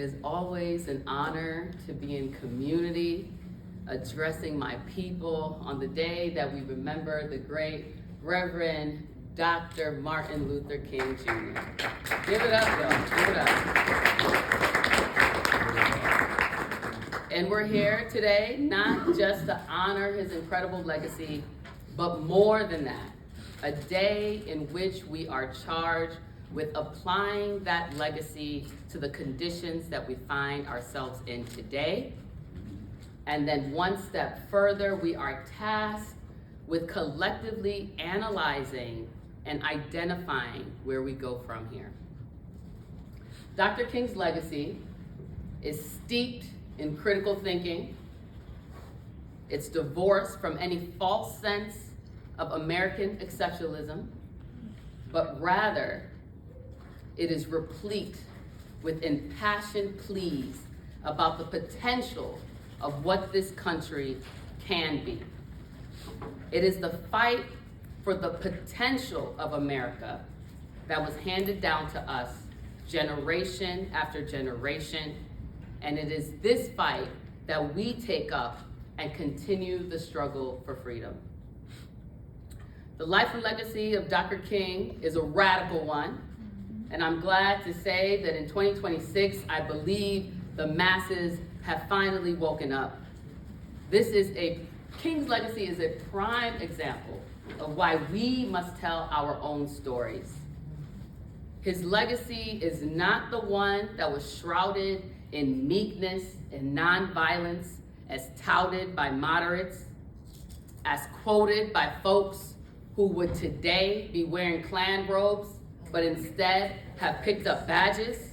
It is always an honor to be in community, addressing my people on the day that we remember the great Reverend Dr. Martin Luther King Jr. Give it up, y'all, give it up. And we're here today not just to honor his incredible legacy, but more than that, a day in which we are charged with applying that legacy to the conditions that we find ourselves in today. And then one step further, we are tasked with collectively analyzing and identifying where we go from here. Dr. King's legacy is steeped in critical thinking. It's divorced from any false sense of American exceptionalism, but rather it is replete with impassioned pleas about the potential of what this country can be. It is the fight for the potential of America that was handed down to us generation after generation, and it is this fight that we take up and continue the struggle for freedom. The life and legacy of Dr. King is a radical one, and I'm glad to say that in 2026, I believe the masses have finally woken up. King's legacy is a prime example of why we must tell our own stories. His legacy is not the one that was shrouded in meekness and nonviolence as touted by moderates, as quoted by folks who would today be wearing Klan robes, but instead have picked up badges.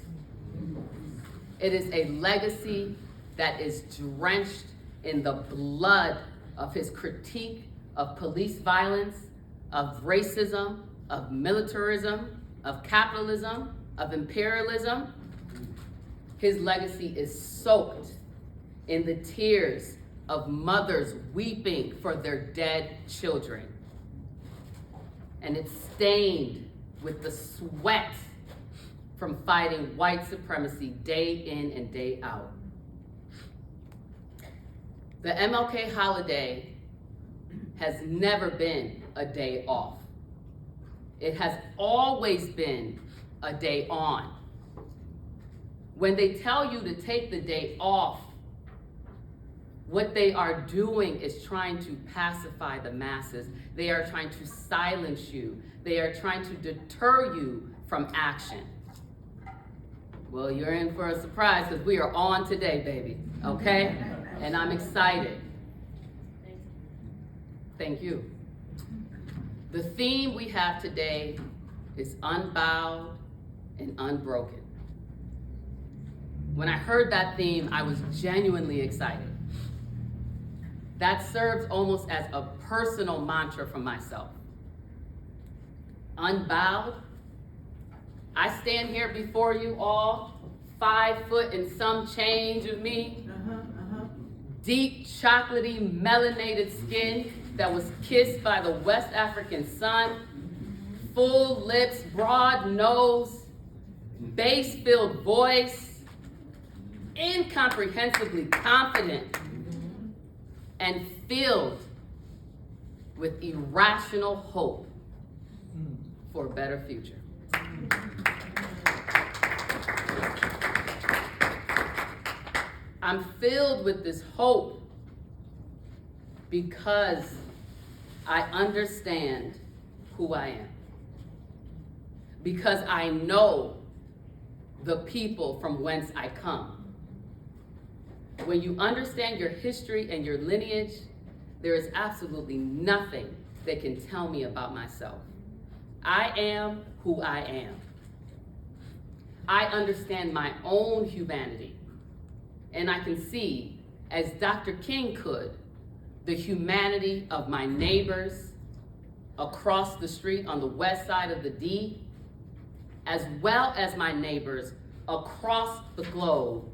It is a legacy that is drenched in the blood of his critique of police violence, of racism, of militarism, of capitalism, of imperialism. His legacy is soaked in the tears of mothers weeping for their dead children. And it's stained with the sweat from fighting white supremacy day in and day out. The MLK holiday has never been a day off. It has always been a day on. When they tell you to take the day off, what they are doing is trying to pacify the masses. They are trying to silence you. They are trying to deter you from action. Well, you're in for a surprise because we are on today, baby, okay? And I'm excited. Thank you. The theme we have today is unbowed and unbroken. When I heard that theme, I was genuinely excited. That serves almost as a personal mantra for myself. Unbowed. I stand here before you all, 5 foot and some change of me. Deep, chocolatey, melanated skin that was kissed by the West African sun. Full lips, broad nose, bass-filled voice, incomprehensibly confident, and filled with irrational hope for a better future. I'm filled with this hope because I understand who I am. Because I know the people from whence I come. When you understand your history and your lineage, there is absolutely nothing that can tell me about myself. I am who I am. I understand my own humanity, and I can see, as Dr. King could, the humanity of my neighbors across the street on the west side of the D, as well as my neighbors across the globe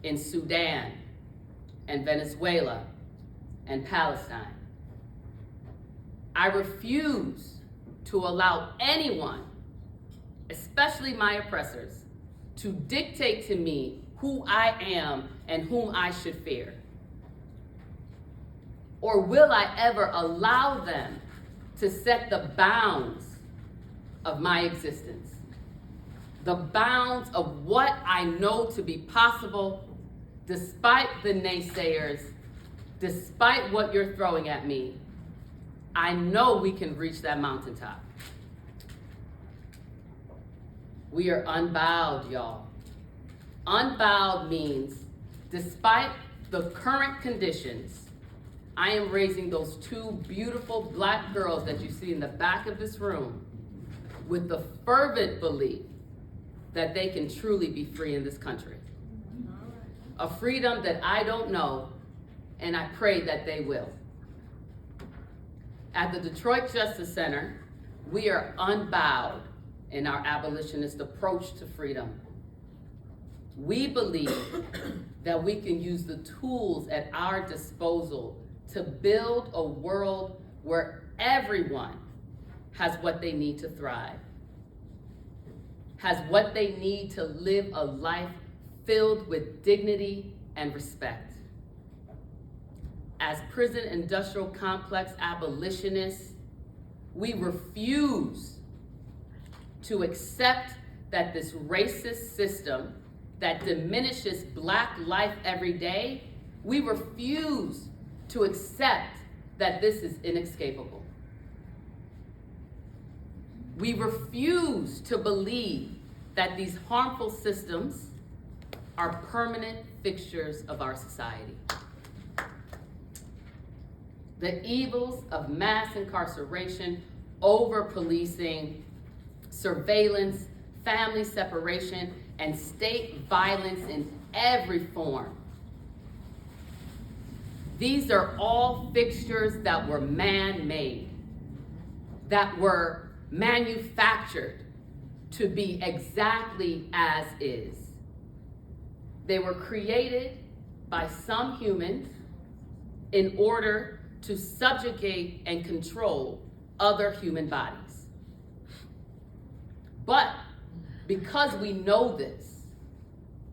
in Sudan and Venezuela and Palestine. I refuse to allow anyone, especially my oppressors, to dictate to me who I am and whom I should fear? Or will I ever allow them to set the bounds of my existence? The bounds of what I know to be possible, despite the naysayers, despite what you're throwing at me. I know we can reach that mountaintop. We are unbowed, y'all. Unbowed means, despite the current conditions, I am raising those two beautiful black girls that you see in the back of this room with the fervent belief that they can truly be free in this country. A freedom that I don't know, and I pray that they will. At the Detroit Justice Center, we are unbowed in our abolitionist approach to freedom. We believe that we can use the tools at our disposal to build a world where everyone has what they need to thrive, has what they need to live a life filled with dignity and respect. As prison industrial complex abolitionists, we refuse to accept that this racist system that diminishes black life every day, we refuse to accept that this is inescapable. We refuse to believe that these harmful systems are permanent fixtures of our society. The evils of mass incarceration, over-policing, surveillance, family separation, and state violence in every form. These are all fixtures that were man-made, that were manufactured to be exactly as is. They were created by some humans in order to subjugate and control other human bodies. But because we know this,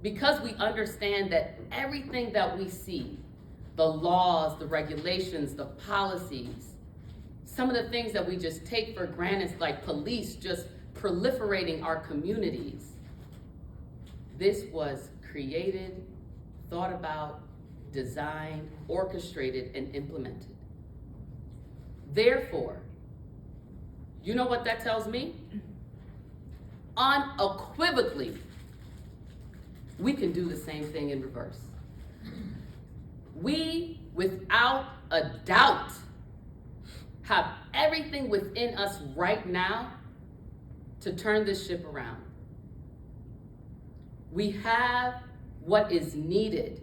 because we understand that everything that we see, the laws, the regulations, the policies, some of the things that we just take for granted, like police just proliferating our communities, this was created, thought about, designed, orchestrated, and implemented. Therefore, you know what that tells me? Unequivocally, we can do the same thing in reverse. We, without a doubt, have everything within us right now to turn this ship around. We have what is needed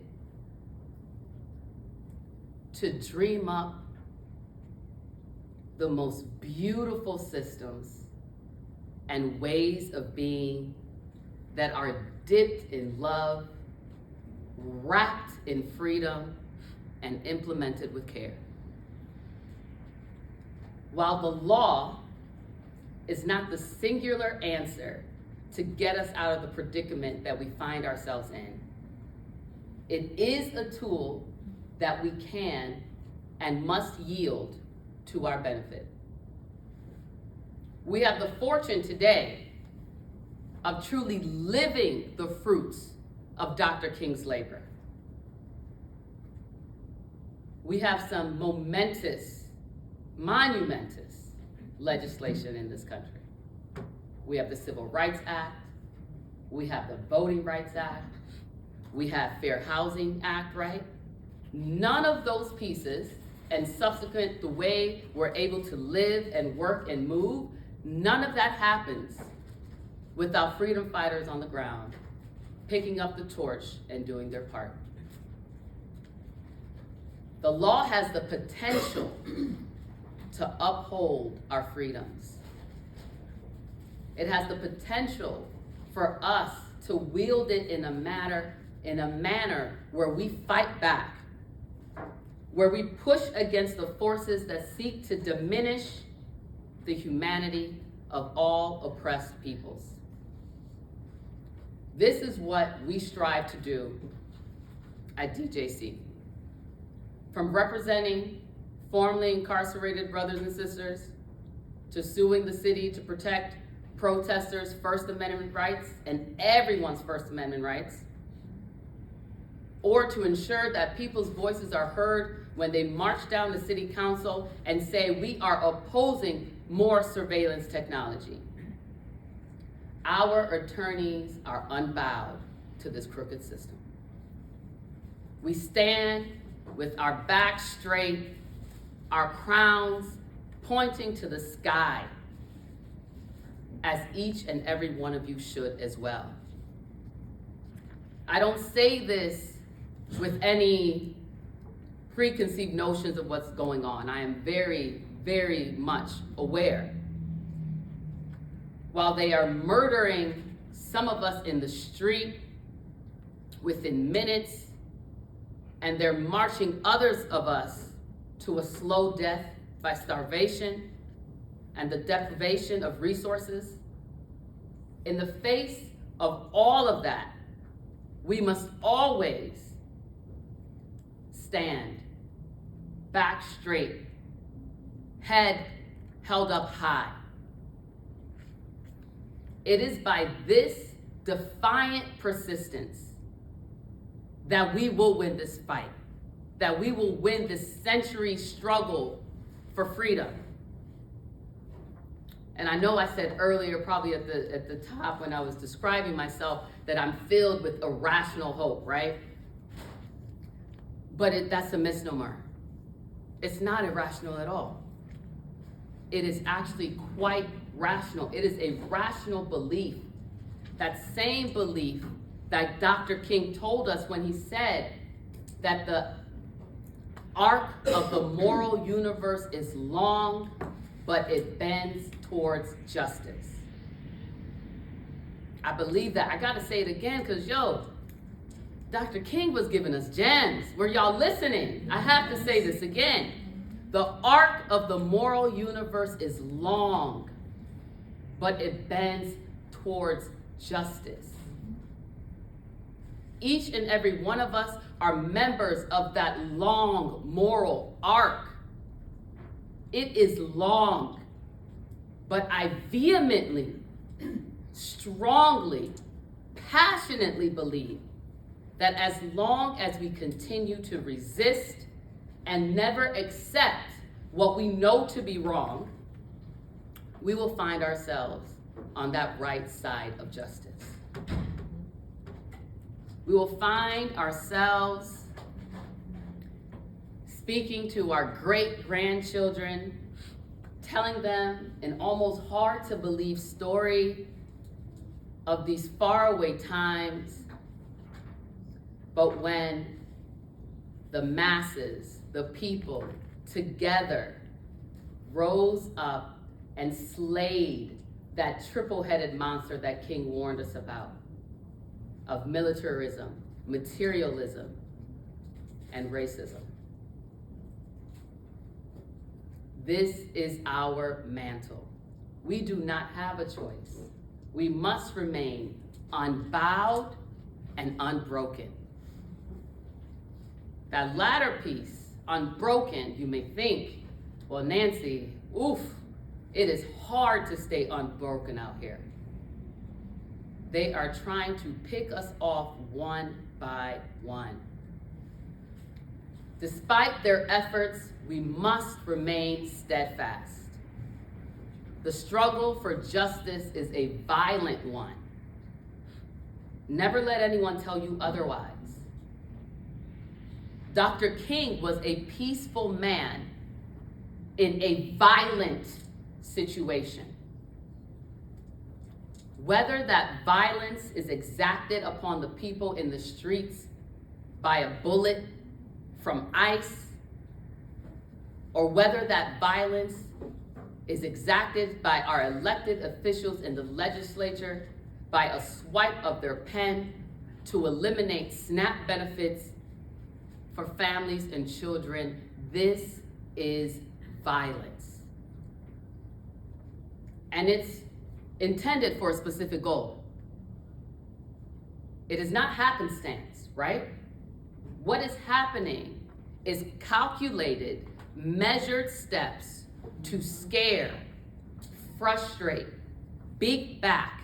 to dream up the most beautiful systems and ways of being that are dipped in love, wrapped in freedom, and implemented with care. While the law is not the singular answer to get us out of the predicament that we find ourselves in, it is a tool that we can and must yield to our benefit. We have the fortune today of truly living the fruits of Dr. King's labor. We have some monumentous legislation in this country. We have the Civil Rights Act, we have the Voting Rights Act, we have Fair Housing Act, right? None of those pieces, and subsequent the way we're able to live and work and move, none of that happens without freedom fighters on the ground, picking up the torch and doing their part. The law has the potential to uphold our freedoms. It has the potential for us to wield it in a manner where we fight back, where we push against the forces that seek to diminish the humanity of all oppressed peoples. This is what we strive to do at DJC. From representing formerly incarcerated brothers and sisters, to suing the city to protect protesters' First Amendment rights and everyone's First Amendment rights, or to ensure that people's voices are heard when they march down to city council and say we are opposing more surveillance technology. Our attorneys are unbowed to this crooked system. We stand with our backs straight, our crowns pointing to the sky, as each and every one of you should as well. I don't say this with any preconceived notions of what's going on. I am very, very much aware. While they are murdering some of us in the street within minutes, and they're marching others of us to a slow death by starvation and the deprivation of resources, in the face of all of that, we must always stand back straight, head held up high. It is by this defiant persistence that we will win this fight, that we will win this century struggle for freedom. And I know I said earlier, probably at the top when I was describing myself, that I'm filled with irrational hope, right? But that's a misnomer. It's not irrational at all. It is actually quite rational. It is a rational belief. That same belief that Dr. King told us when he said that the arc of the moral universe is long, but it bends towards justice. I believe that. I gotta say it again, because Dr. King was giving us gems. Were y'all listening? I have to say this again. The arc of the moral universe is long, but it bends towards justice. Each and every one of us are members of that long moral arc. It is long, but I vehemently, strongly, passionately believe that as long as we continue to resist and never accept what we know to be wrong, we will find ourselves on that right side of justice. We will find ourselves speaking to our great-grandchildren, telling them an almost hard-to-believe story of these faraway times, but when the masses, the people, together rose up and slayed that triple-headed monster that King warned us about, of militarism, materialism, and racism. This is our mantle. We do not have a choice. We must remain unbowed and unbroken. That latter piece, unbroken, you may think, well, Nancy, it is hard to stay unbroken out here. They are trying to pick us off one by one. Despite their efforts, we must remain steadfast. The struggle for justice is a violent one. Never let anyone tell you otherwise. Dr. King was a peaceful man in a violent situation. Whether that violence is exacted upon the people in the streets by a bullet from ICE, or whether that violence is exacted by our elected officials in the legislature by a swipe of their pen to eliminate SNAP benefits for families and children, this is violence. And it's intended for a specific goal. It is not happenstance, right? What is happening is calculated, measured steps to scare, frustrate, beat back,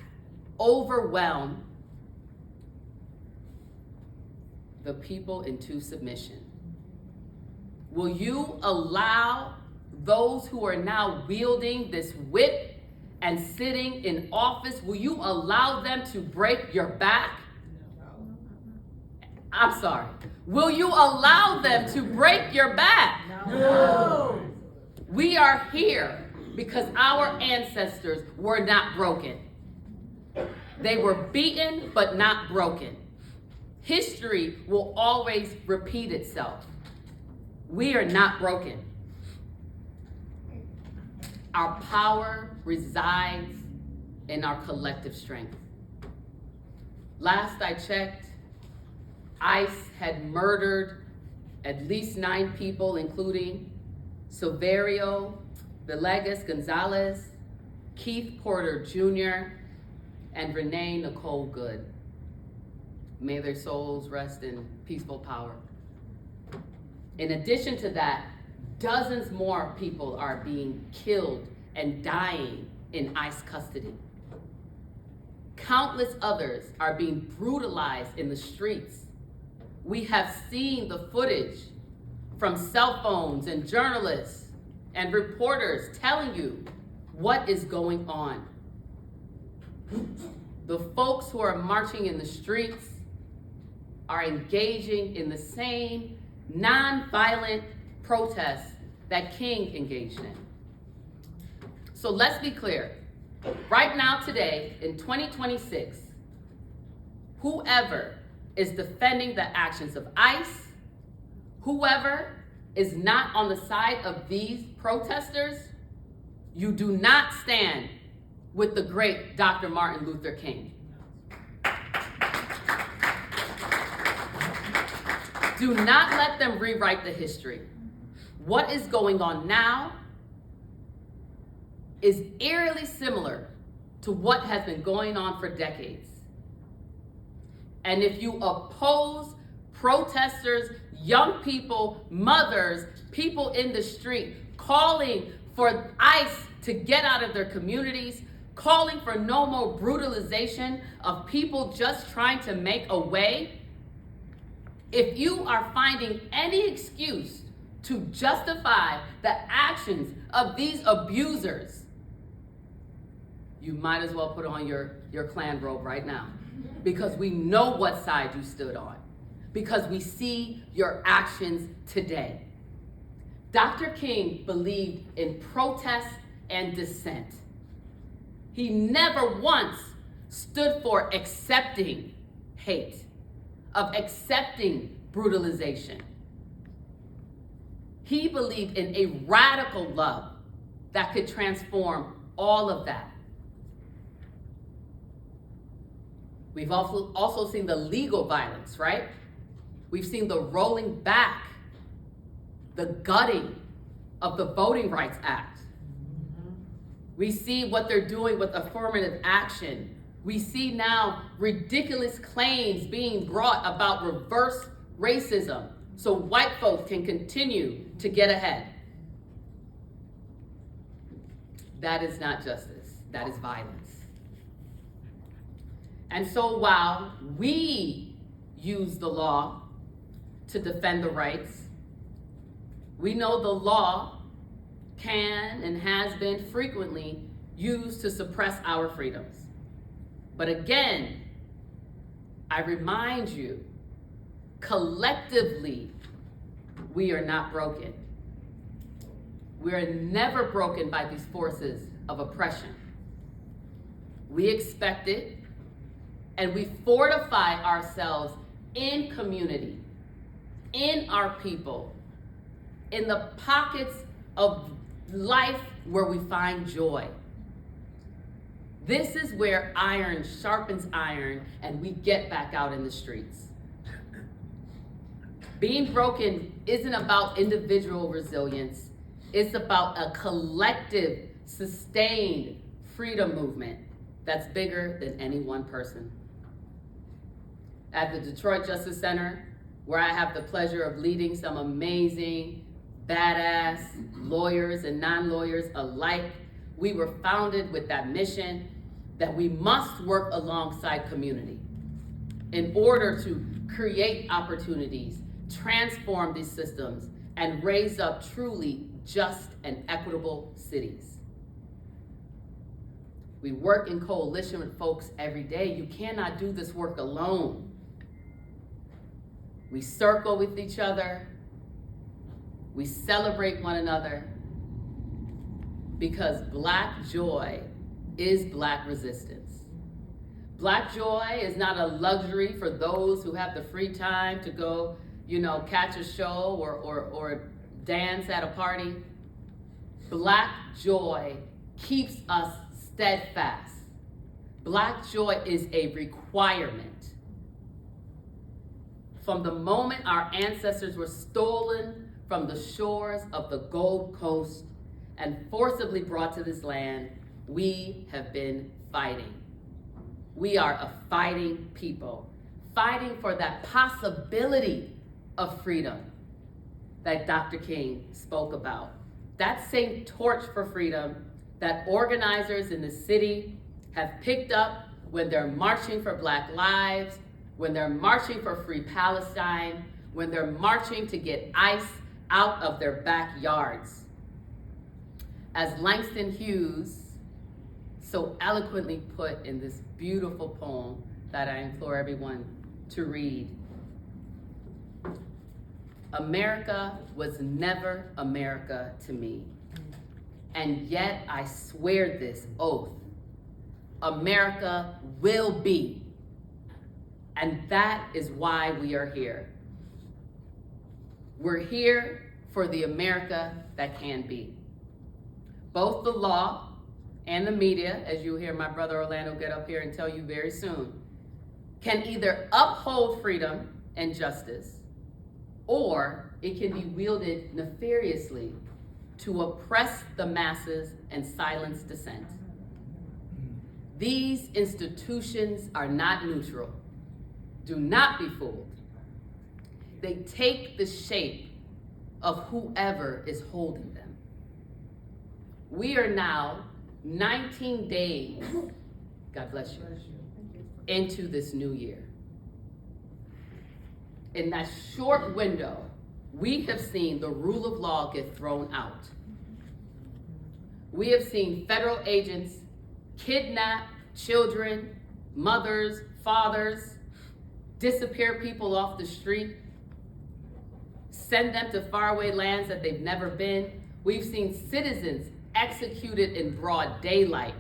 overwhelm the people into submission. Will you allow those who are now wielding this whip and sitting in office, will you allow them to break your back? I'm sorry. Will you allow them to break your back? No. We are here because our ancestors were not broken. They were beaten but not broken. History will always repeat itself. We are not broken. Our power resides in our collective strength. Last I checked, ICE had murdered at least 9 people, including Silverio Villegas Gonzalez, Keith Porter Jr., and Renee Nicole Good. May their souls rest in peaceful power. In addition to that, dozens more people are being killed and dying in ICE custody. Countless others are being brutalized in the streets. We have seen the footage from cell phones and journalists and reporters telling you what is going on. The folks who are marching in the streets are engaging in the same non-violent protests that King engaged in. So let's be clear. Right now, today, in 2026, whoever is defending the actions of ICE, whoever is not on the side of these protesters, you do not stand with the great Dr. Martin Luther King. Do not let them rewrite the history. What is going on now is eerily similar to what has been going on for decades. And if you oppose protesters, young people, mothers, people in the street, calling for ICE to get out of their communities, calling for no more brutalization of people just trying to make a way, if you are finding any excuse to justify the actions of these abusers, you might as well put on your Klan robe right now, because we know what side you stood on, because we see your actions today. Dr. King believed in protest and dissent. He never once stood for accepting hate, of accepting brutalization. He believed in a radical love that could transform all of that. We've also seen the legal violence, right? We've seen the rolling back, the gutting of the Voting Rights Act. We see what they're doing with affirmative action. We see now ridiculous claims being brought about reverse racism so white folks can continue to get ahead. That is not justice, that is violence. And so while we use the law to defend the rights, we know the law can and has been frequently used to suppress our freedoms. But again, I remind you, collectively, we are not broken. We are never broken by these forces of oppression. We expect it, and we fortify ourselves in community, in our people, in the pockets of life where we find joy. This is where iron sharpens iron and we get back out in the streets. Being broken isn't about individual resilience. It's about a collective, sustained freedom movement that's bigger than any one person. at the Detroit Justice Center, where I have the pleasure of leading some amazing, badass lawyers and non-lawyers alike. We were founded with that mission that we must work alongside community in order to create opportunities, transform these systems, and raise up truly just and equitable cities. We work in coalition with folks every day. You cannot do this work alone. We circle with each other. We celebrate one another, because Black joy is Black resistance. Black joy is not a luxury for those who have the free time to go, catch a show or dance at a party. Black joy keeps us steadfast. Black joy is a requirement. From the moment our ancestors were stolen from the shores of the Gold Coast and forcibly brought to this land, we have been fighting. We are a fighting people, fighting for that possibility of freedom that Dr. King spoke about. That same torch for freedom that organizers in the city have picked up when they're marching for Black lives, when they're marching for free Palestine, when they're marching to get ICE out of their backyards. As Langston Hughes so eloquently put in this beautiful poem that I implore everyone to read, America was never America to me, and yet I swear this oath, America will be, and that is why we are here. We're here for the America that can be. Both the law and the media, as you'll hear my brother Orlando get up here and tell you very soon, can either uphold freedom and justice, or it can be wielded nefariously to oppress the masses and silence dissent. These institutions are not neutral. Do not be fooled. They take the shape of whoever is holding them. We are now 19 days, God bless you, into this new year. In that short window, we have seen the rule of law get thrown out. We have seen federal agents kidnap children, mothers, fathers, disappear people off the street, send them to faraway lands that they've never been. We've seen citizens executed in broad daylight.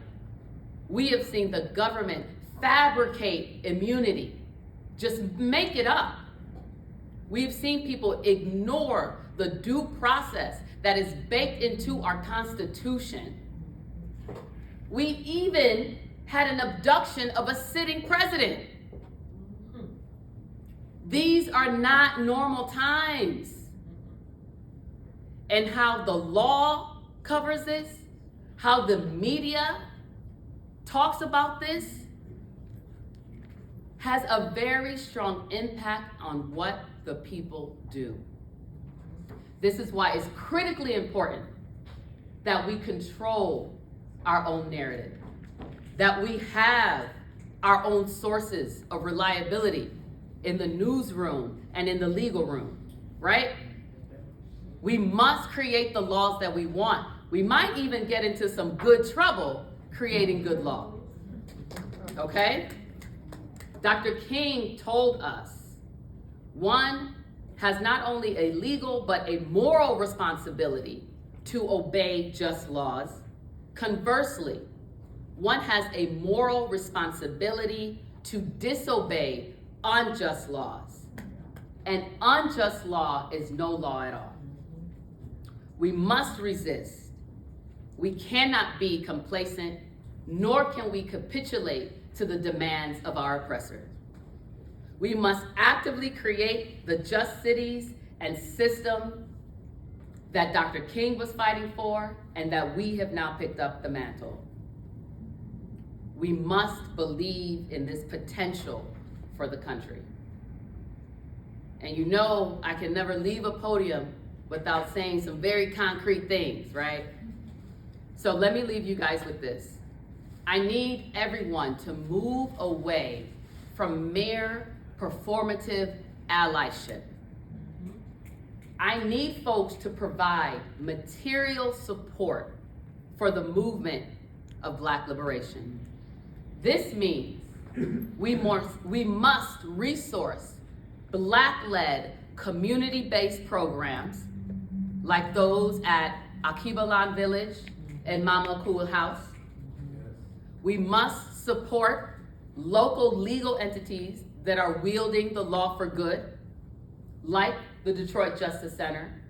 We have seen the government fabricate immunity, just make it up. We've seen people ignore the due process that is baked into our Constitution. We even had an abduction of a sitting president. These are not normal times. And how the law covers this, how the media talks about this, has a very strong impact on what the people do. This is why it's critically important that we control our own narrative, that we have our own sources of reliability in the newsroom and in the legal room, right? We must create the laws that we want. We might even get into some good trouble creating good law, okay? Dr. King told us, one has not only a legal but a moral responsibility to obey just laws. Conversely, one has a moral responsibility to disobey unjust laws. An unjust law is no law at all. We must resist. We cannot be complacent, nor can we capitulate to the demands of our oppressors. We must actively create the just cities and system that Dr. King was fighting for and that we have now picked up the mantle. We must believe in this potential for the country. And you know I can never leave a podium without saying some very concrete things, right? So let me leave you guys with this. I need everyone to move away from mere performative allyship. I need folks to provide material support for the movement of Black liberation. This means we must resource Black-led, community-based programs like those at Akibalan Village and Mama Cool House. We must support local legal entities that are wielding the law for good, like the Detroit Justice Center,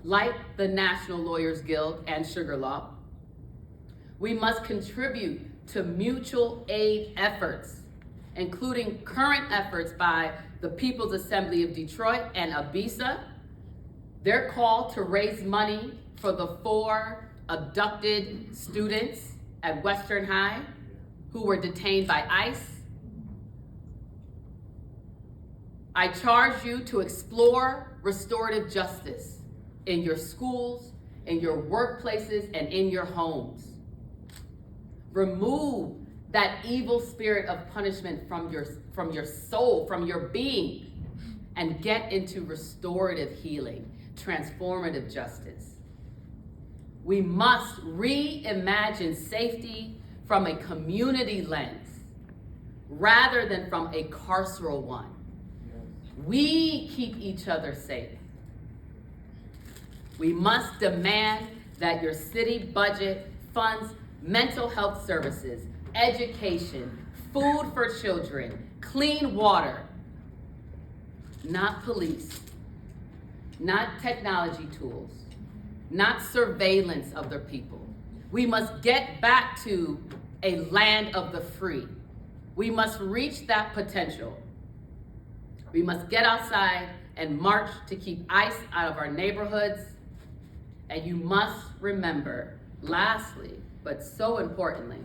like the National Lawyers Guild and Sugar Law. We must contribute to mutual aid efforts, including current efforts by the People's Assembly of Detroit and ABISA. Their call to raise money for the 4 abducted students at Western High who were detained by ICE. I charge you to explore restorative justice in your schools, in your workplaces, and in your homes. Remove that evil spirit of punishment from your soul, from your being, and get into restorative healing, transformative justice. We must reimagine safety from a community lens rather than from a carceral one. We keep each other safe. We must demand that your city budget funds mental health services, education, food for children, clean water, not police, not technology tools, not surveillance of the people. We must get back to a land of the free. We must reach that potential. We must get outside and march to keep ICE out of our neighborhoods. And you must remember, lastly, but so importantly,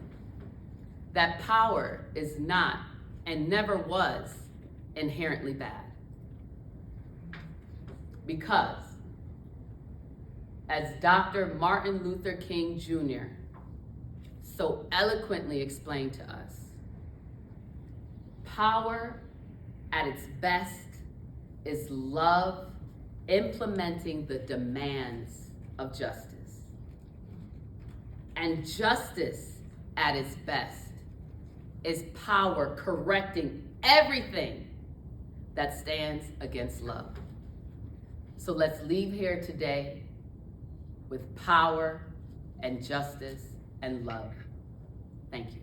that power is not and never was inherently bad. Because, as Dr. Martin Luther King Jr. so eloquently explained to us, power at its best is love implementing the demands of justice. And justice at its best is power correcting everything that stands against love. So let's leave here today with power and justice and love. Thank you.